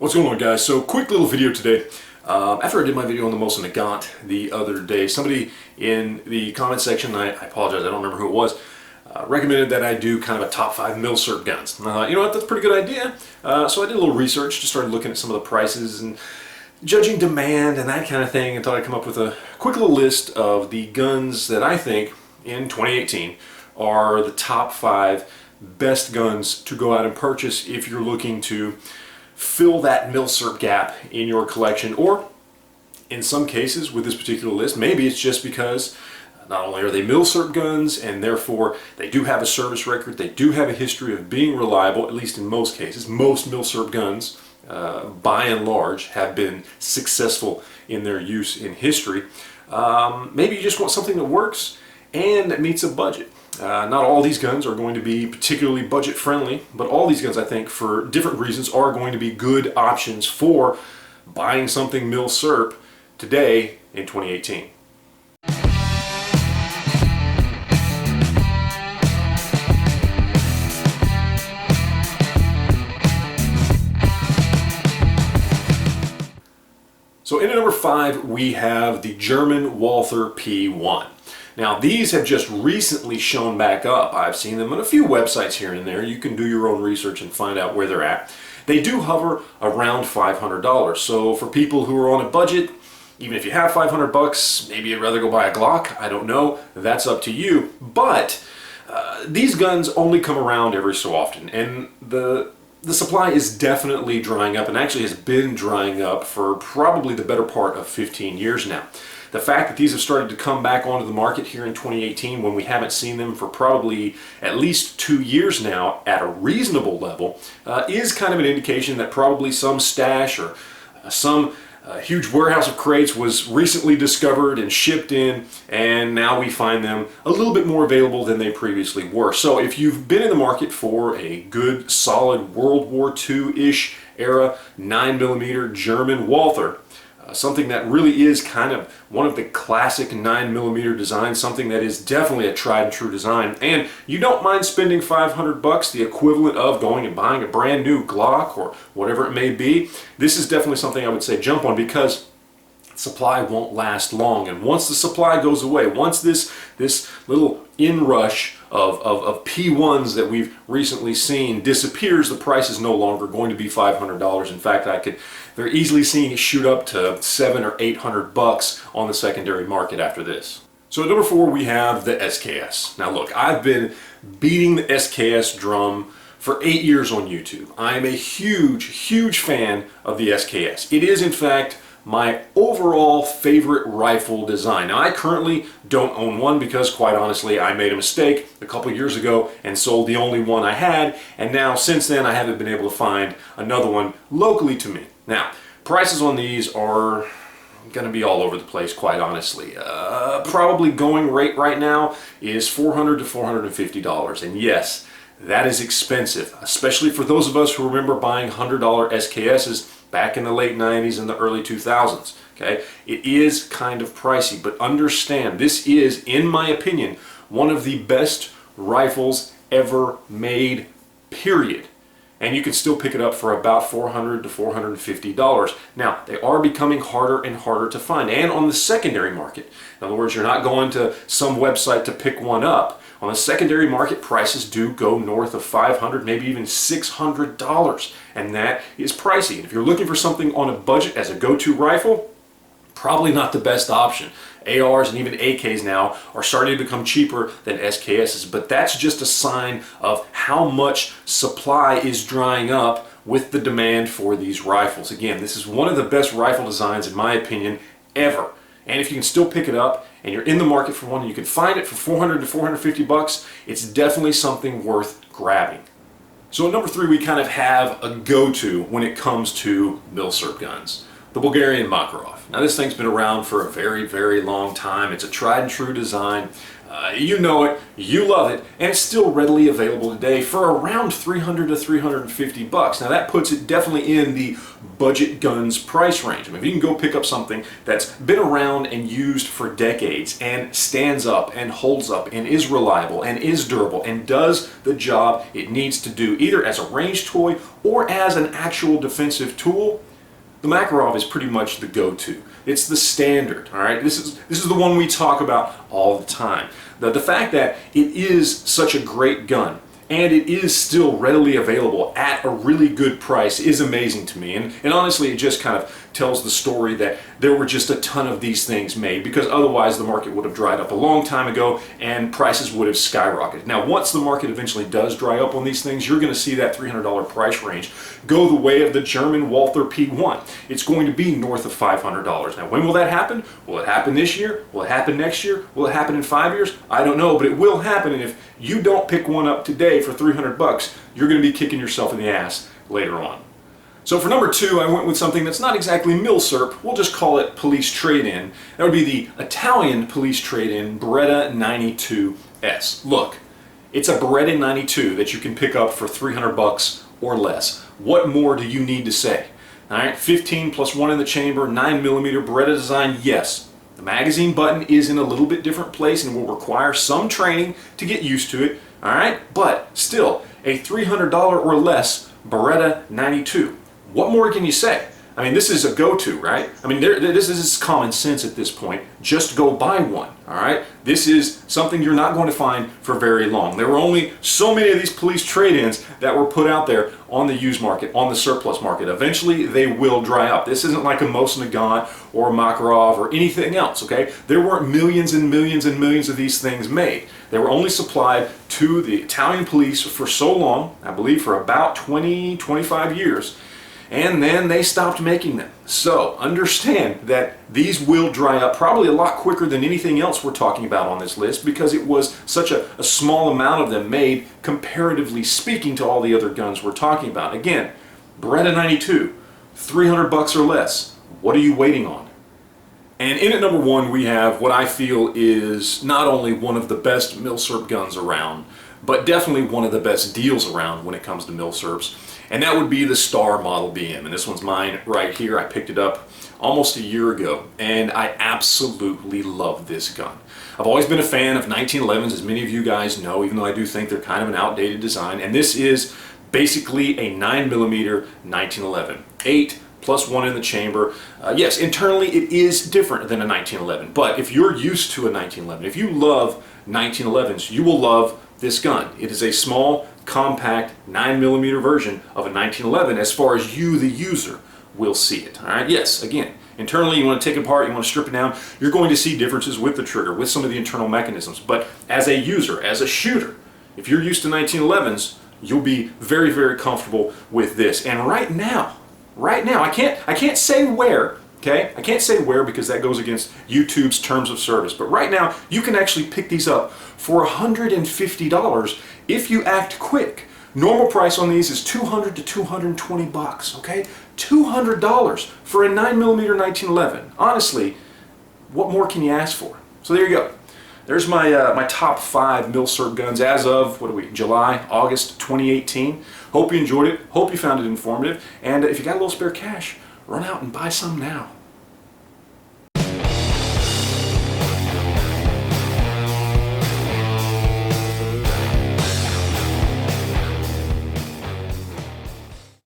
What's going on, guys? So quick little video today. After I did my video on the Milsurp Guns the other day, somebody in the comment section, I apologize, I don't remember who it was, recommended that I do kind of a top 5 Milsurp guns. And I thought, you know what, that's a pretty good idea. So I did a little research, just started looking at some of the prices and judging demand and that kind of thing, and thought I'd come up with a quick little list of the guns that I think in 2018 are the top 5 best guns to go out and purchase if you're looking to fill that Milsurp gap in your collection, or in some cases with this particular list, maybe it's just because not only are they Milsurp guns and therefore they do have a service record, they do have a history of being reliable, at least in most cases. Most Milsurp guns, by and large, have been successful in their use in history. Maybe you just want something that works and that meets a budget. Not all these guns are going to be particularly budget friendly, but all these guns, I think, for different reasons, are going to be good options for buying something Milsurp today in 2018. So in at number 5, we have the German Walther P1. Now, these have just recently shown back up. I've seen them on a few websites here and there. You can do your own research and find out where they're at. They do hover around $500. So for people who are on a budget, even if you have 500 bucks, maybe you'd rather go buy a Glock. I don't know. That's up to you. But these guns only come around every so often, and the supply is definitely drying up, and actually has been drying up for probably the better part of 15 years now. The fact that these have started to come back onto the market here in 2018 when we haven't seen them for probably at least 2 years now at a reasonable level is kind of an indication that probably some stash or some huge warehouse of crates was recently discovered and shipped in, and now we find them a little bit more available than they previously were. So if you've been in the market for a good solid World War II-ish era 9mm German Walther, something that really is kind of one of the classic 9mm designs, something that is definitely a tried and true design, and you don't mind spending 500 bucks, the equivalent of going and buying a brand new Glock or whatever it may be, this is definitely something I would say jump on, because supply won't last long. And once the supply goes away, once this little inrush of P1s that we've recently seen disappears, the price is no longer going to be $500. In fact, I could very easily see it shoot up to $700 or $800 on the secondary market after this. So at number 4, we have the SKS. Now look, I've been beating the SKS drum for 8 years on YouTube. I am a huge fan of the SKS. It is, in fact, my overall favorite rifle design. Now, I currently don't own one because, quite honestly, I made a mistake a couple years ago and sold the only one I had, and now since then I haven't been able to find another one locally to me. Now, prices on these are going to be all over the place, quite honestly. Probably going rate right now is $400 to $450, and yes, that is expensive, especially for those of us who remember buying $100 SKSs back in the late 90s and the early 2000s. Okay, it is kind of pricey, but understand, this is, in my opinion, one of the best rifles ever made, period. And you can still pick it up for about $400 to $450. Now, they are becoming harder and harder to find, and on the secondary market. In other words, you're not going to some website to pick one up. On the secondary market, prices do go north of $500, maybe even $600, and that is pricey. And if you're looking for something on a budget as a go-to rifle, probably not the best option. ARs and even AKs now are starting to become cheaper than SKSs, but that's just a sign of how much supply is drying up with the demand for these rifles. Again, this is one of the best rifle designs, in my opinion, ever. And if you can still pick it up and you're in the market for one and you can find it for $400 to $450, it's definitely something worth grabbing. So at number 3, we kind of have a go-to when it comes to Milsurp guns. The Bulgarian Makarov. Now, this thing's been around for a very long time. It's a tried and true design. You know it, you love it, and it's still readily available today for around $300 to $350. Now that puts it definitely in the budget guns price range. I mean, if you can go pick up something that's been around and used for decades and stands up and holds up and is reliable and is durable and does the job it needs to do, either as a range toy or as an actual defensive tool, the Makarov is pretty much the go-to. It's the standard, all right? This is the one we talk about all the time. The fact that it is such a great gun and it is still readily available at a really good price is amazing to me. And honestly, it just kind of tells the story that there were just a ton of these things made, because otherwise the market would have dried up a long time ago and prices would have skyrocketed. Now, once the market eventually does dry up on these things, you're going to see that $300 price range go the way of the German Walther P1. It's going to be north of $500. Now, when will that happen? Will it happen this year? Will it happen next year? Will it happen in 5 years? I don't know, but it will happen. And if you don't pick one up today for $300, you're going to be kicking yourself in the ass later on. So for number 2, I went with something that's not exactly Milsurp. We'll just call it police trade-in. That would be the Italian police trade-in Beretta 92S. Look, it's a Beretta 92 that you can pick up for $300 or less. What more do you need to say? All right, 15 plus 1 in the chamber, 9mm Beretta design, yes. The magazine button is in a little bit different place and will require some training to get used to it. All right, but still, a $300 or less Beretta 92. What more can you say? I mean, this is a go-to, right? I mean, this is common sense at this point. Just go buy one, all right? This is something you're not going to find for very long. There were only so many of these police trade-ins that were put out there on the used market, on the surplus market. Eventually, they will dry up. This isn't like a Nagant or a Makarov or anything else, okay? There weren't millions and millions and millions of these things made. They were only supplied to the Italian police for so long, I believe for about 20, 25 years. And then they stopped making them. So understand that these will dry up probably a lot quicker than anything else we're talking about on this list, because it was such a small amount of them made, comparatively speaking, to all the other guns we're talking about. Again, Beretta 92, $300 or less. What are you waiting on? And in at number 1, we have what I feel is not only one of the best Milsurp guns around, but definitely one of the best deals around when it comes to Milsurps. And that would be the Star Model BM. And this one's mine right here. I picked it up almost a year ago, and I absolutely love this gun. I've always been a fan of 1911s, as many of you guys know, even though I do think they're kind of an outdated design. And this is basically a 9mm 1911. 8 plus 1 in the chamber. Yes, internally it is different than a 1911, but if you're used to a 1911, if you love 1911s, you will love this gun. It is a small, compact 9mm version of a 1911 as far as you, the user, will see it. All right, yes, again, internally you want to take it apart, you want to strip it down, you're going to see differences with the trigger, with some of the internal mechanisms, but as a user, as a shooter, if you're used to 1911s, you'll be very, very comfortable with this. And right now, I can't say where, okay? I can't say where because that goes against YouTube's terms of service, but right now you can actually pick these up for $150 if you act quick. Normal price on these is $200 to $220, okay? $200 for a 9mm 1911. Honestly, what more can you ask for? So there you go. There's my my top 5 Milsurp guns as of, what are we, July, August 2018. Hope you enjoyed it. Hope you found it informative. And if you got a little spare cash, run out and buy some now.